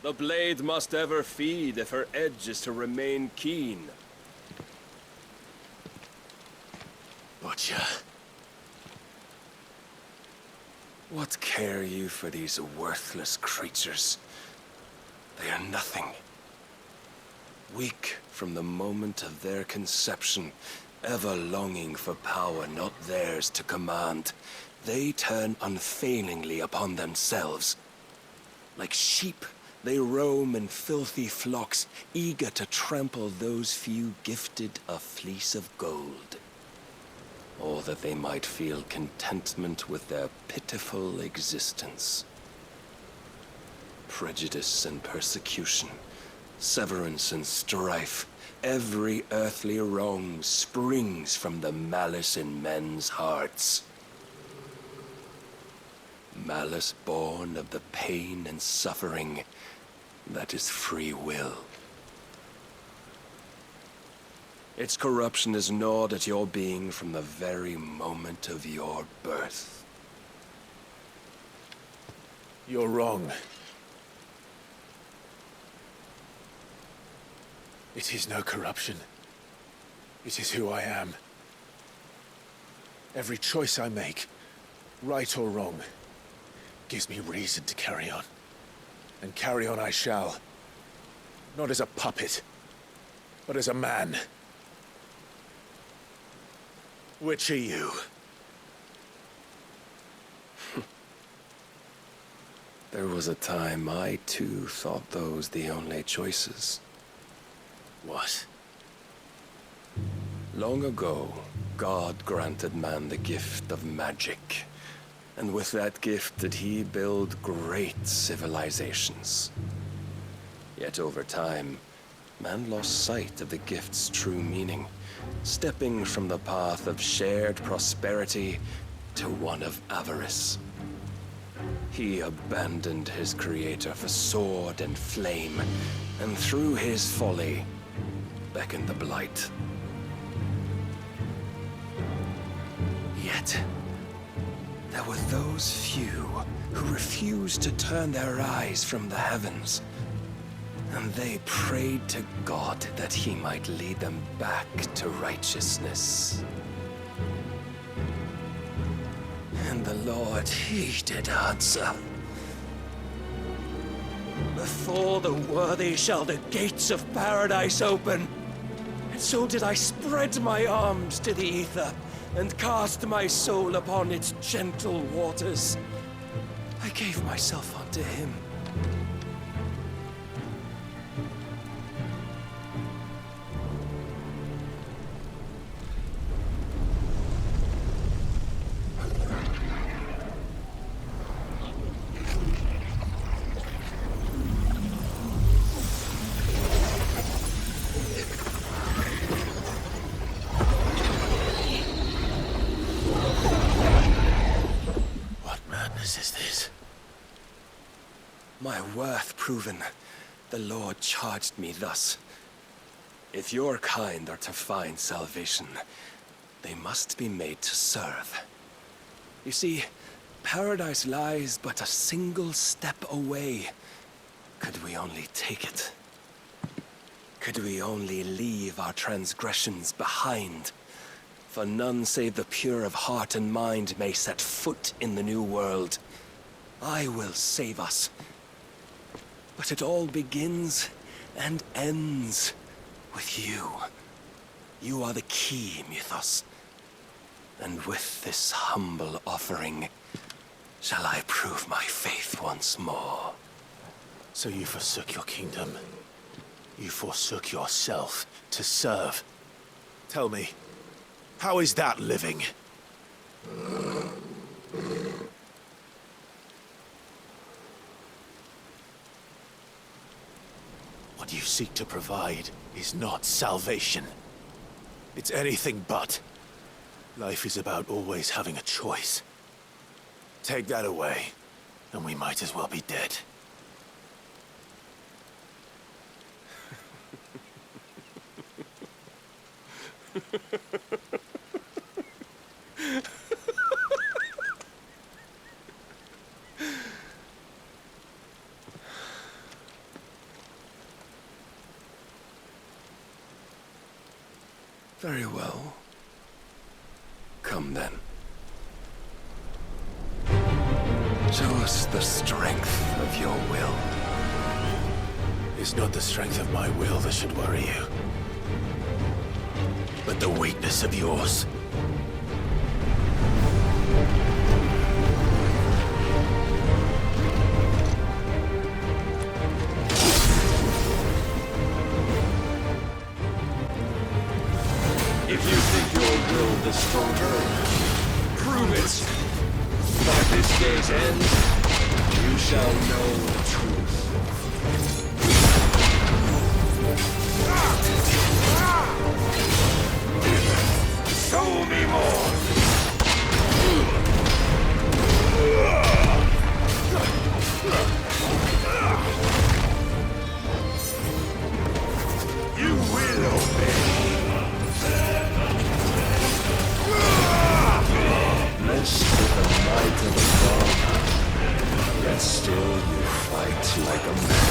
The blade must ever feed if her edge is to remain keen. Butcher. What care you for these worthless creatures? They are nothing. Weak from the moment of their conception, ever longing for power not theirs to command, they turn unfailingly upon themselves. Like sheep, they roam in filthy flocks, eager to trample those few gifted a fleece of gold. Or that they might feel contentment with their pitiful existence. Prejudice and persecution, severance and strife, every earthly wrong springs from the malice in men's hearts. Malice born of the pain and suffering that is free will. Its corruption is gnawed at your being from the very moment of your birth. You're wrong. It is no corruption. It is who I am. Every choice I make, right or wrong, gives me reason to carry on. And carry on I shall. Not as a puppet, but as a man. Which are you? There was a time I too thought those the only choices. What? Long ago, God granted man the gift of magic. And with that gift did he build great civilizations. Yet over time, man lost sight of the gift's true meaning, stepping from the path of shared prosperity to one of avarice. He abandoned his creator for sword and flame, and through his folly, beckoned the blight. Yet, there were those few who refused to turn their eyes from the heavens, and they prayed to God that he might lead them back to righteousness. And the Lord, he did answer. Before the worthy shall the gates of paradise open. And so did I spread my arms to the ether, and cast my soul upon its gentle waters. I gave myself unto him. My worth proven, the Lord charged me thus. If your kind are to find salvation, they must be made to serve. You see, paradise lies but a single step away. Could we only take it? Could we only leave our transgressions behind? For none save the pure of heart and mind may set foot in the new world. I will save us. But it all begins and ends with you. You are the key, Mythos. And with this humble offering, shall I prove my faith once more. So you forsook your kingdom. You forsook yourself to serve. Tell me, how is that living? What you seek to provide is not salvation. It's anything but. Life is about always having a choice. Take that away, and we might as well be dead. Very well. Come then. Show us the strength of your will. It's not the strength of my will that should worry you, but the weakness of yours. If you think your will is stronger, prove it. By this day's end, you shall know the truth. Show me more! You will obey. Blessed with the might of the God, yet still you fight like a man.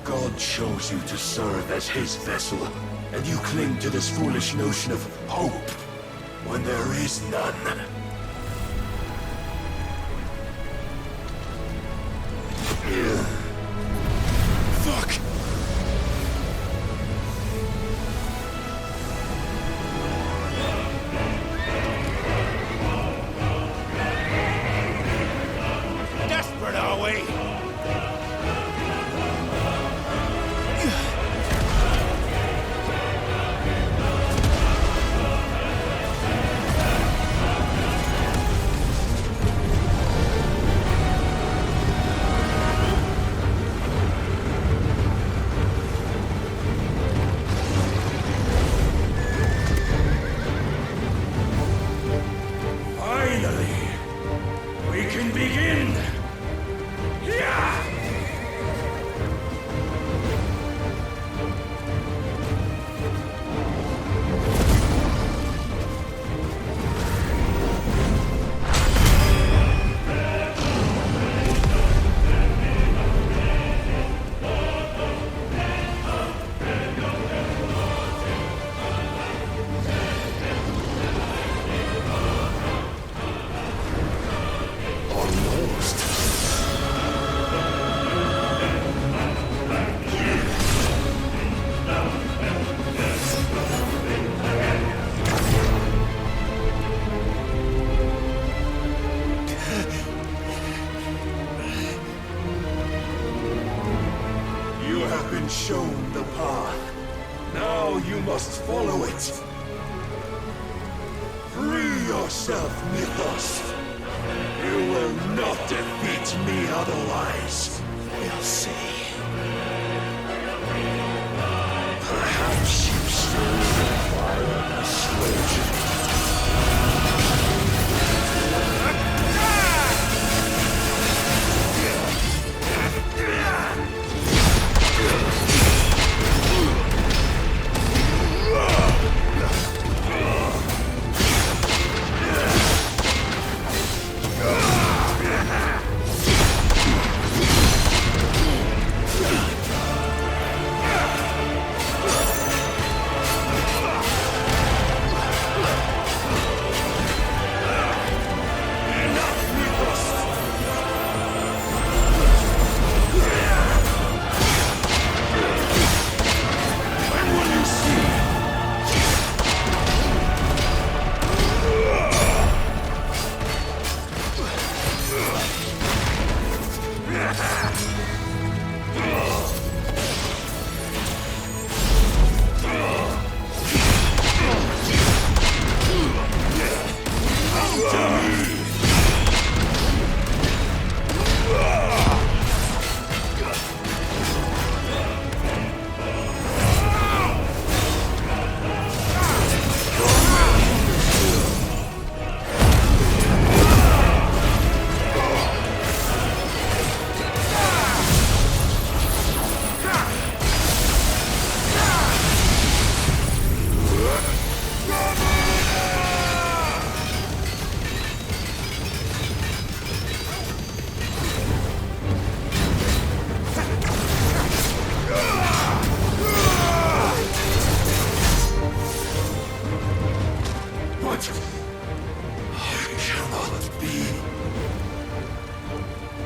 God chose you to serve as his vessel, and you cling to this foolish notion of hope when there is none. Fuck! Desperate, are we? Shown the path. Now you must follow it. Free yourself, Mythos. You will not defeat me otherwise. We'll see. Perhaps you still require persuasion.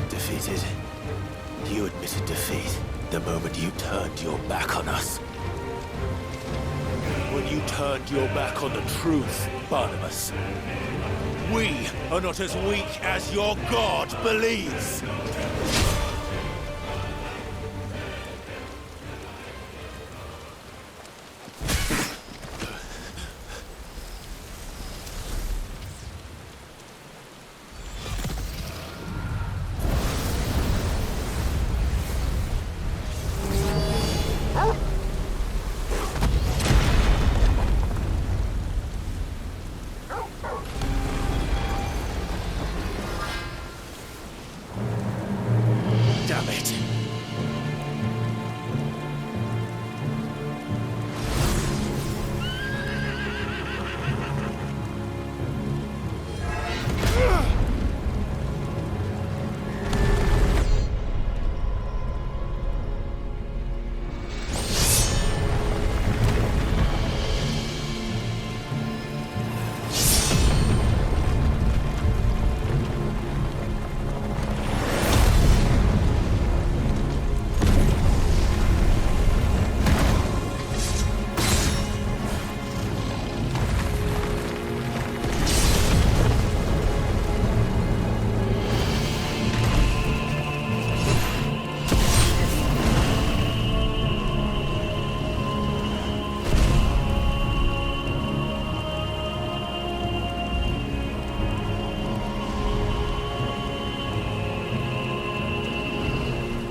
Defeated. You admitted defeat the moment you turned your back on us. When you turned your back on the truth, Barnabas. We are not as weak as your God believes. Damn it!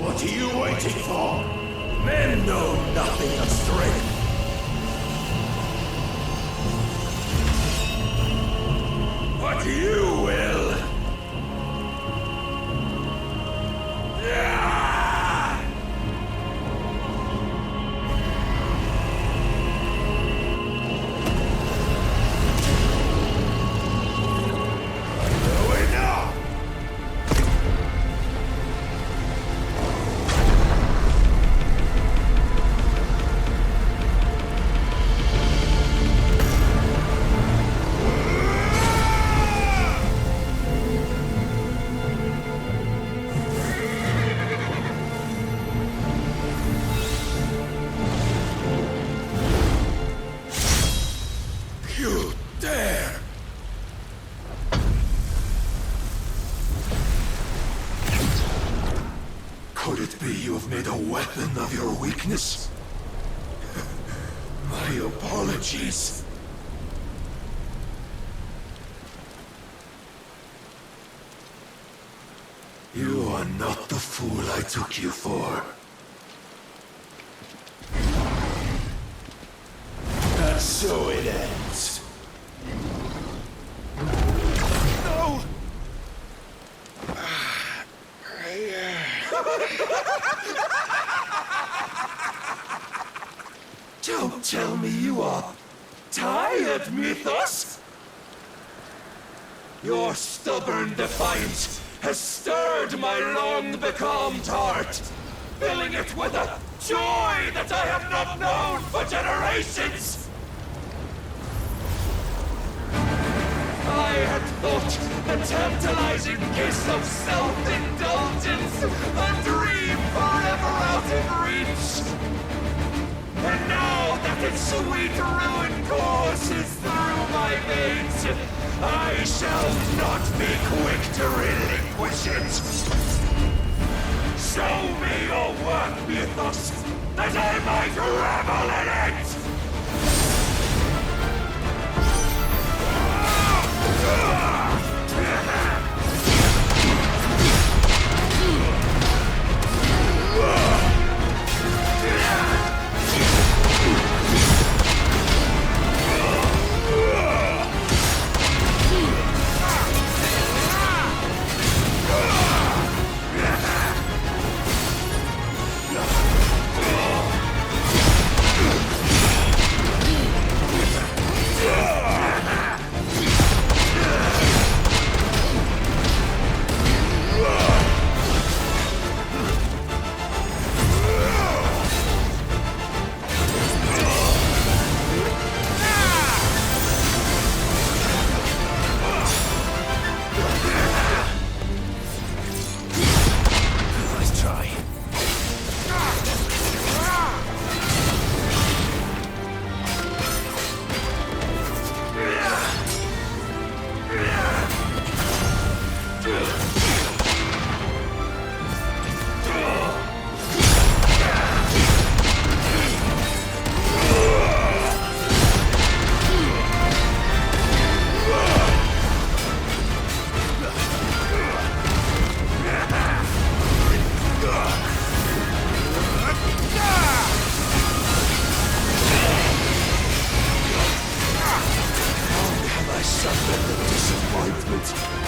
What are you waiting for? Men know nothing of strength. But you will. You dare! Could it be you have made a weapon of your weakness? My apologies. You are not the fool I took you for. And so it ends. No! Don't tell me you are tired, Mythos! Your stubborn defiance has stirred my long-becalmed heart, filling it with a joy that I have not known for generations! I had thought the tantalizing kiss of self-indulgence a dream forever out of reach. And now that its sweet ruin courses through my veins, I shall not be quick to relinquish it. Show me your work, Mythos, that I might revel in it!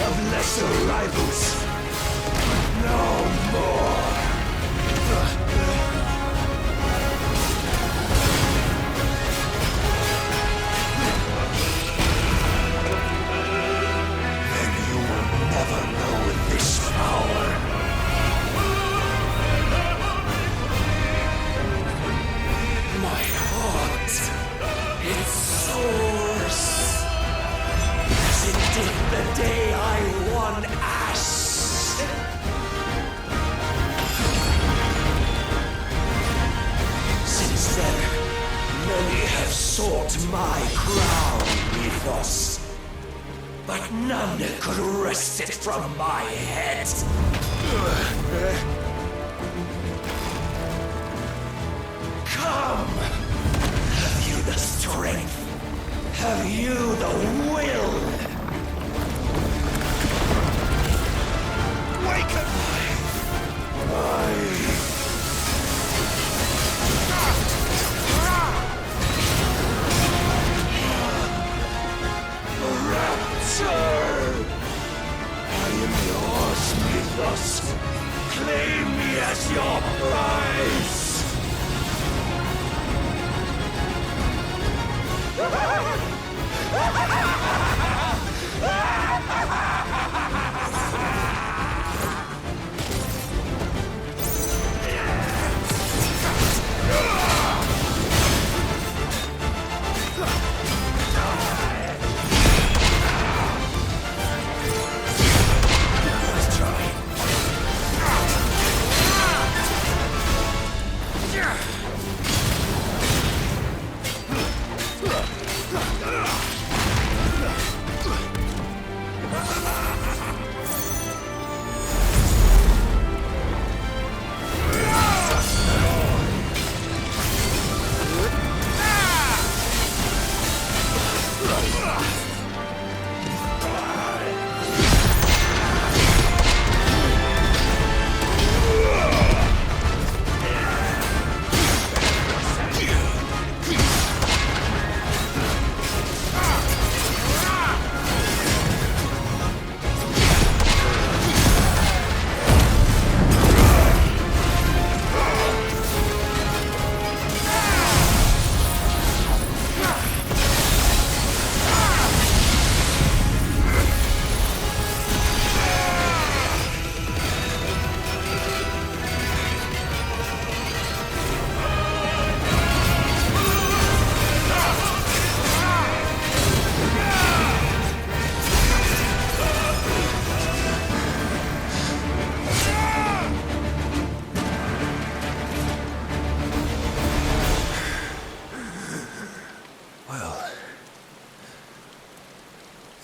Of lesser rivals. No more. Then you will never know this power. My heart, it soars. As it did the day I won Ash. Since then, many have sought my crown, Mythos. But none could wrest it from my head. Come! Have you the strength? Have you the will? Wake up! Rapture! I am yours, Mythos. Claim me as your prize!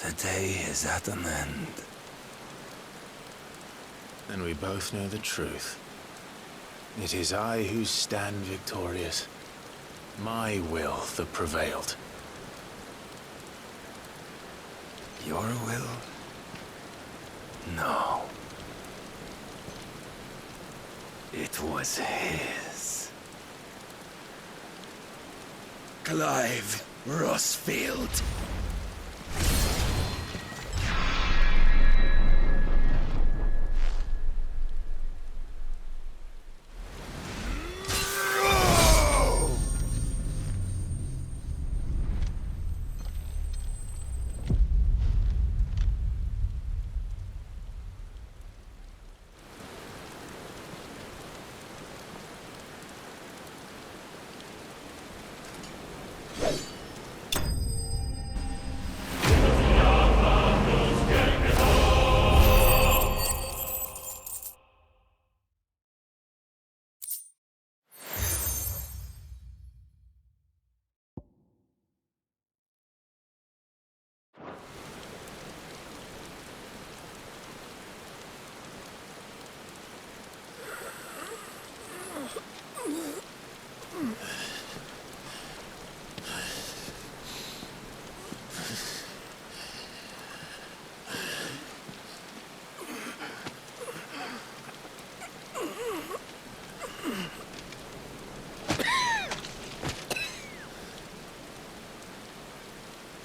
The day is at an end. And we both know the truth. It is I who stand victorious. My will that prevailed. Your will? No. It was his. Clive Rossfield.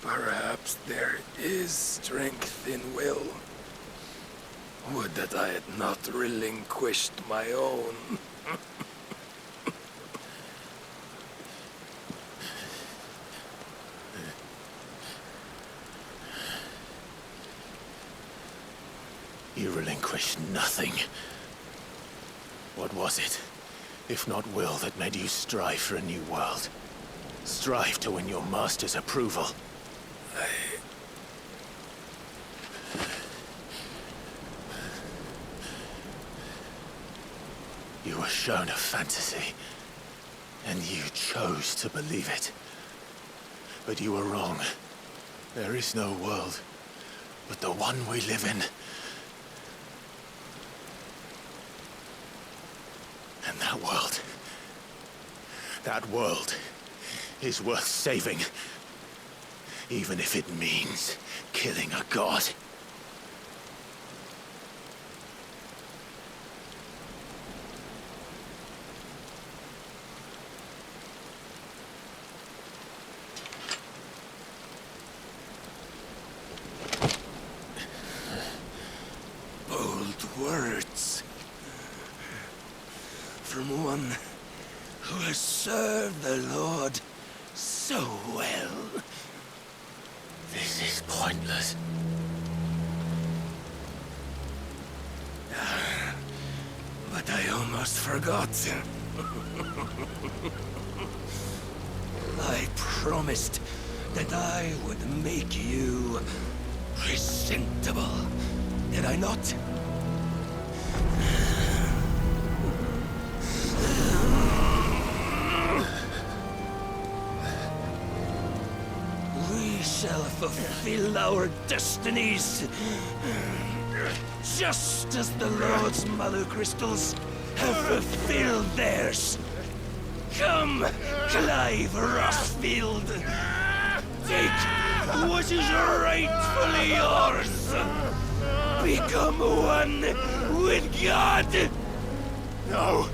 Perhaps there is strength in will. Would that I had not relinquished my own. You relinquished nothing. What was it, if not will, that made you strive for a new world? Strive to win your master's approval? You were shown a fantasy, and you chose to believe it. But you were wrong. There is no world but the one we live in. And that world is worth saving, even if it means killing a god. Bold words. From one who has served the Lord so well. This is pointless. But I almost forgot. I promised that I would make you presentable. Did I not? We shall fulfill our destinies, just as the Lord's Mother Crystals have fulfilled theirs. Come, Clive Rossfield. Take what is rightfully yours. Become one with God. No!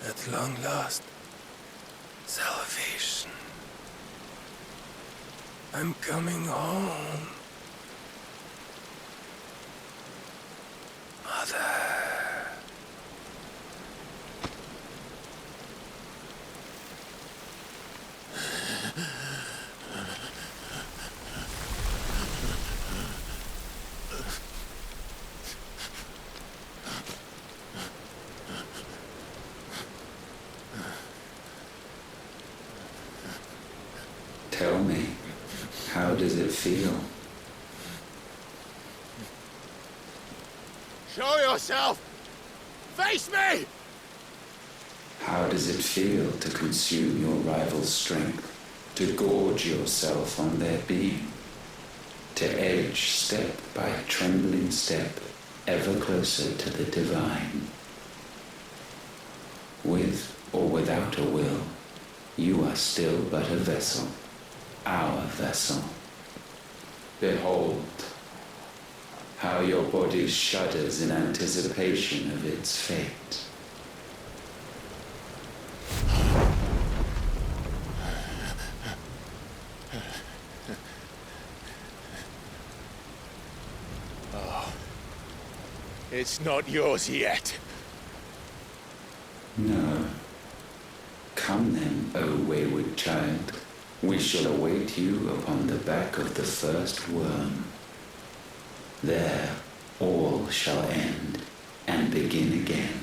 At long last, salvation. I'm coming home. Mother. Tell me, how does it feel? Show yourself! Face me! How does it feel to consume your rival's strength, to gorge yourself on their beam, to edge step by trembling step ever closer to the divine? With or without a will, you are still but a vessel, our vessel. Behold, how your body shudders in anticipation of its fate. Oh, it's not yours yet. No. Come then, O wayward child. We shall await you upon the back of the first worm. There all shall end and begin again.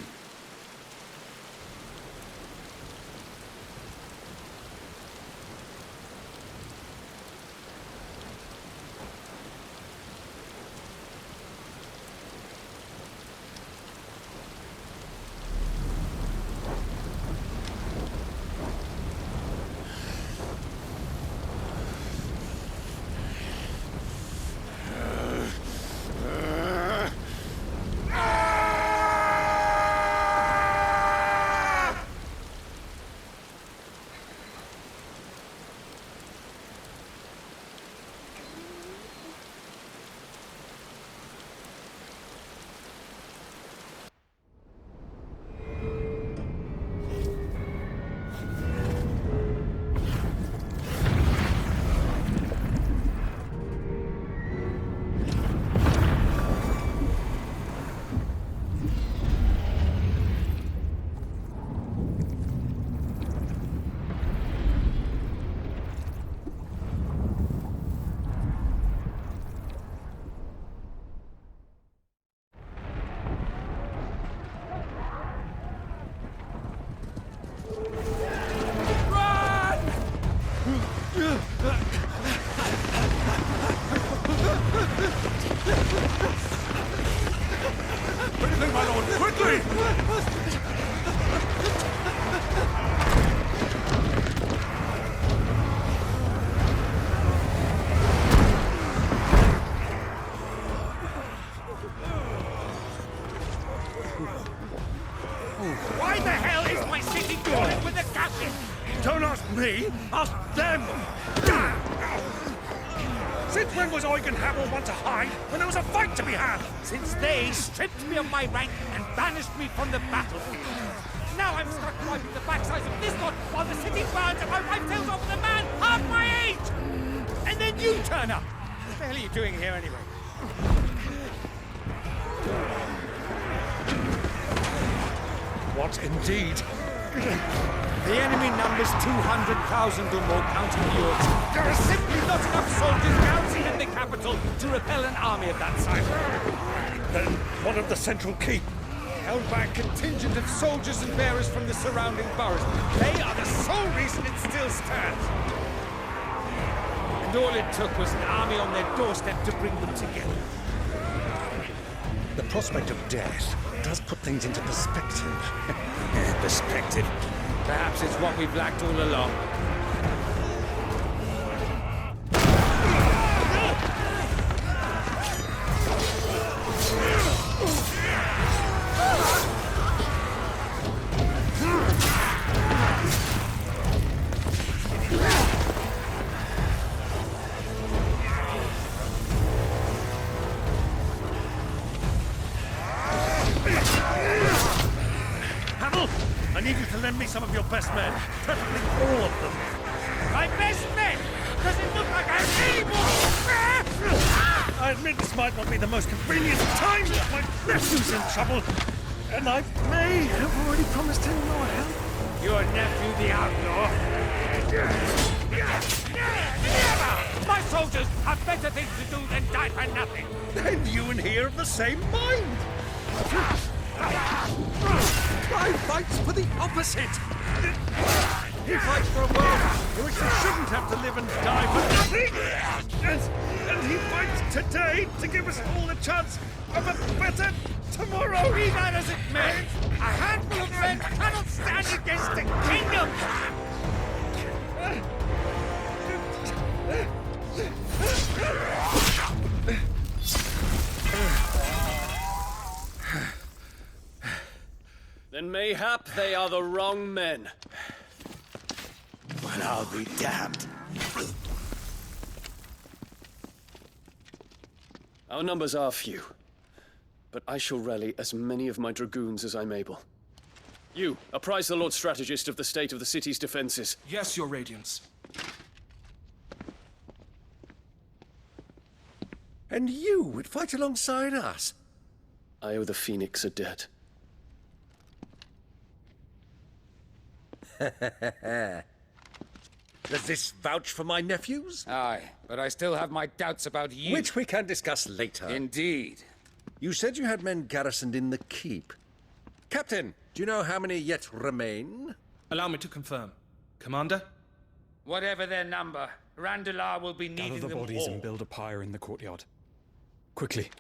Anything, my lord! Quickly! Why the hell is my city falling with the gashes? Don't ask me, ask them! Since when was Eugen Hamel one to hide when there was a fight to be had? Since they stripped me of my rank and banished me from the battlefield. Now I'm stuck wiping the backsides of this lot while the city burns and my wife tails off with a man half my age! And then you turn up! What the hell are you doing here anyway? What indeed? The enemy numbers 200,000 or more, counting yours. There are simply not enough soldiers garrisoned in the capital to repel an army of that size. Then what of the central keep? Held by a contingent of soldiers and bearers from the surrounding boroughs. They are the sole reason it still stands. And all it took was an army on their doorstep to bring them together. The prospect of death does put things into perspective. Perspective. Perhaps it's what we've lacked all along. Hamel, I need you to lend me some of your best men, preferably all of them. My best men! Does it look like I have any more? I admit this might not be the most convenient time, but my nephew's in trouble, and I may have already promised him more help. Your nephew, the outlaw. Never! My soldiers have better things to do than die for nothing. Then you and he are of the same mind. Clive fights for the opposite. He fights for a world in which they shouldn't have to live and die for nothing! And he fights today to give us all a chance of a better tomorrow! Be that as it may, a handful of men cannot stand against a kingdom! Then mayhap they are the wrong men. Well, I'll be damned. Our numbers are few, but I shall rally as many of my dragoons as I'm able. You, apprise the Lord Strategist of the state of the city's defenses. Yes, Your Radiance. And you would fight alongside us? I owe the Phoenix a debt. Does this vouch for my nephews? Aye, but I still have my doubts about you. Which we can discuss later. Indeed. You said you had men garrisoned in the keep. Captain, do you know how many yet remain? Allow me to confirm. Commander? Whatever their number, Randalar will be needing Gather the them bodies all. and build a pyre in the courtyard. Quickly,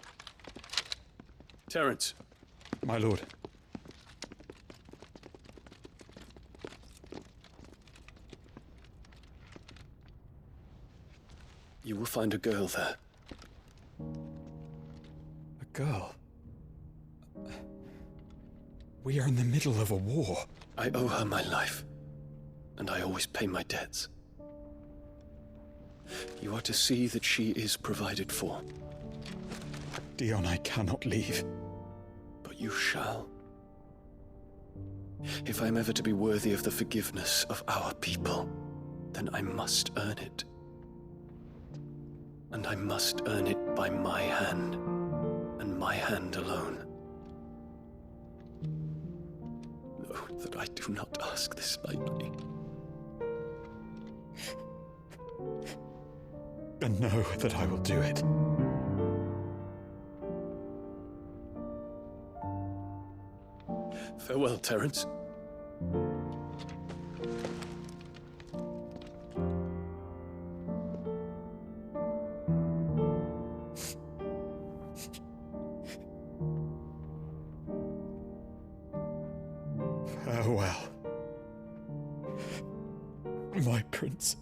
Terence, my lord. you will find a girl there. A girl. We are in the middle of a war. I owe her my life, and I always pay my debts. You are to see that she is provided for, Dion, I cannot leave. but you shall. If I'm ever to be worthy of the forgiveness of our people, then I must earn it. And I must earn it by my hand, and my hand alone. Know that I do not ask this lightly. And know that I will do it. Farewell, Terence. Farewell, my prince.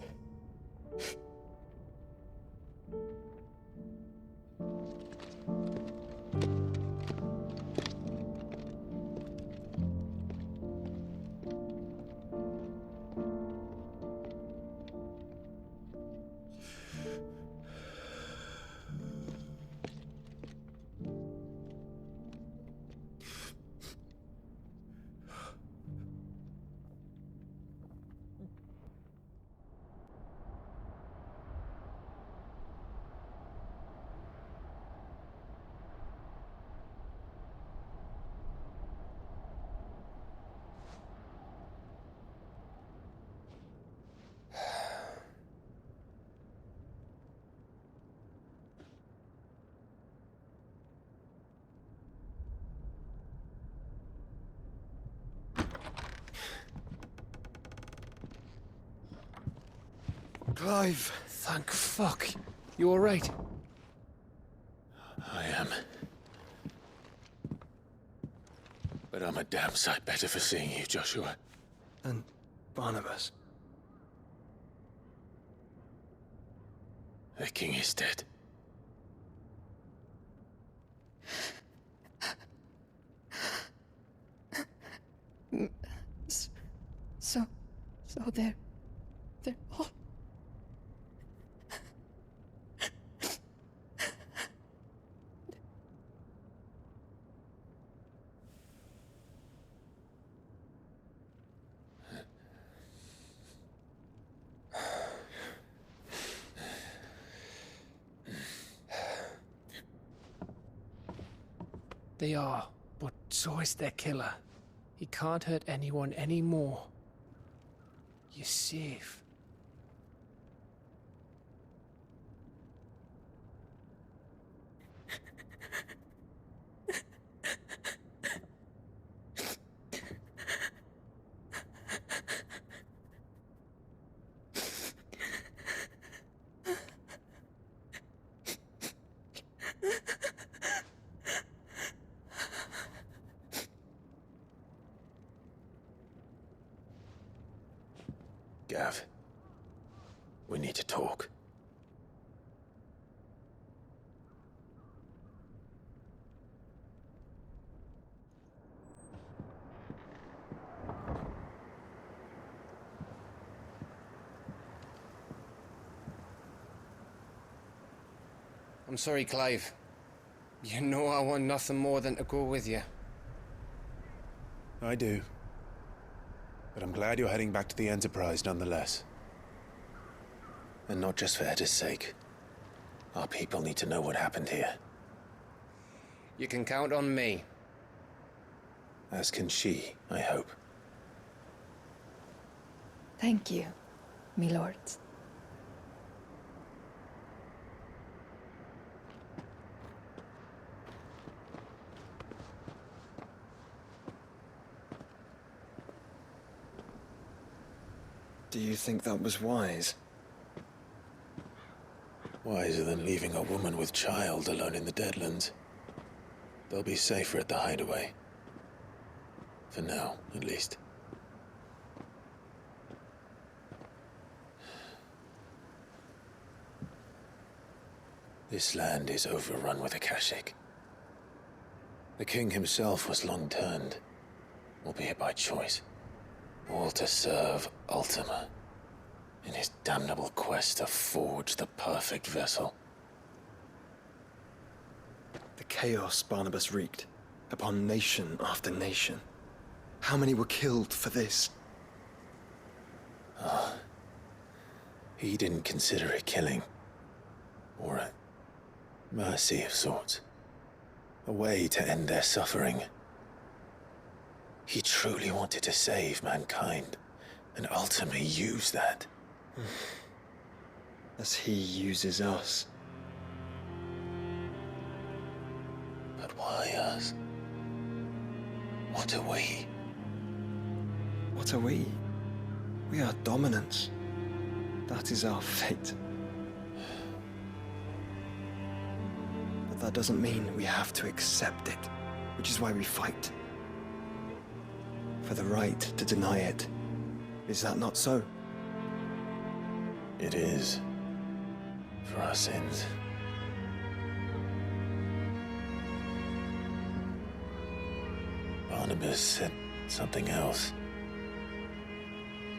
Clive, thank fuck. You all right? I am. But I'm a damn sight better for seeing you, Joshua. And Barnabas. The king is dead. So they're all... They are, but so is their killer. He can't hurt anyone anymore. You're safe. Gav, we need to talk. I'm sorry, Clive. You know I want nothing more than to go with you. I do. But I'm glad you're heading back to the Enterprise nonetheless. And not just for Etta's sake. Our people need to know what happened here. You can count on me. As can she, I hope. Thank you, me lords. Do you think that was wise? Wiser than leaving a woman with child alone in the Deadlands. They'll be safer at the hideaway. For now, at least. This land is overrun with Akashic. The king himself was long turned, albeit by choice, all to serve Ultima in his damnable quest to forge the perfect vessel. The chaos Barnabas wreaked upon nation after nation. How many were killed for this? He didn't consider it killing, or a mercy of sorts. A way to end their suffering. He truly wanted to save mankind, and ultimately used that. As he uses us. But why us? What are we? What are we? We are dominance. That is our fate. But that doesn't mean we have to accept it, which is why we fight. For the right to deny it. Is that not so? It is. For our sins. Barnabas said something else.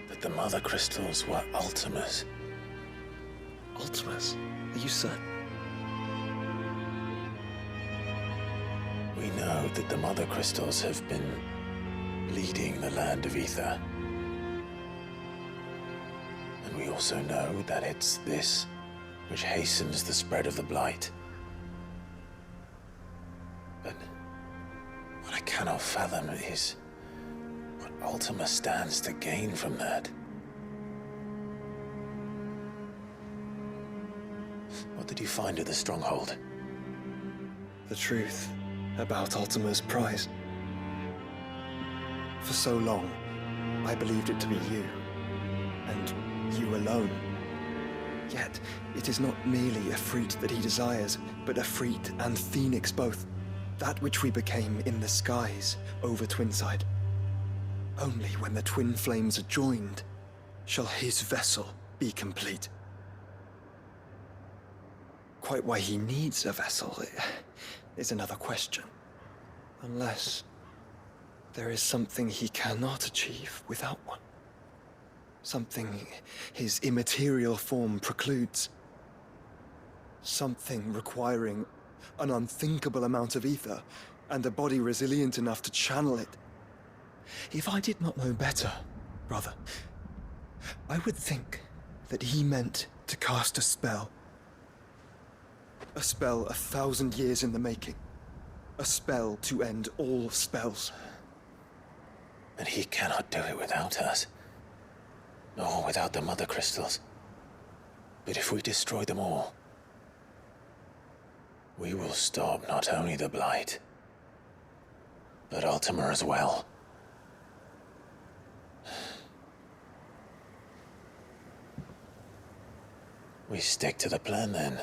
That the Mother Crystals were Ultimas. Ultimas? Are you certain? We know that the Mother Crystals have been leading the land of Ether. And we also know that it's this which hastens the spread of the Blight. But what I cannot fathom is what Ultima stands to gain from that. What did you find at the Stronghold? The truth about Ultima's prize. For so long, I believed it to be you, and you alone. Yet, it is not merely a freat that he desires, but a freat and phoenix both. That which we became in the skies over Twinside. Only when the twin flames are joined shall his vessel be complete. Quite why he needs a vessel is another question. Unless there is something he cannot achieve without one. Something his immaterial form precludes. Something requiring an unthinkable amount of ether and a body resilient enough to channel it. If I did not know better, brother, I would think that he meant to cast a spell. A spell 1,000 years in the making. A spell to end all spells. And he cannot do it without us. Nor without the Mother Crystals. But if we destroy them all, we will stop not only the Blight, but Ultima as well. We stick to the plan then.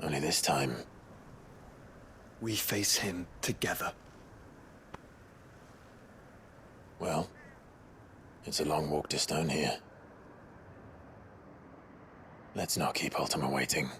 Only this time, we face him together. Well, it's a long walk to Stone here. Let's not keep Ultima waiting.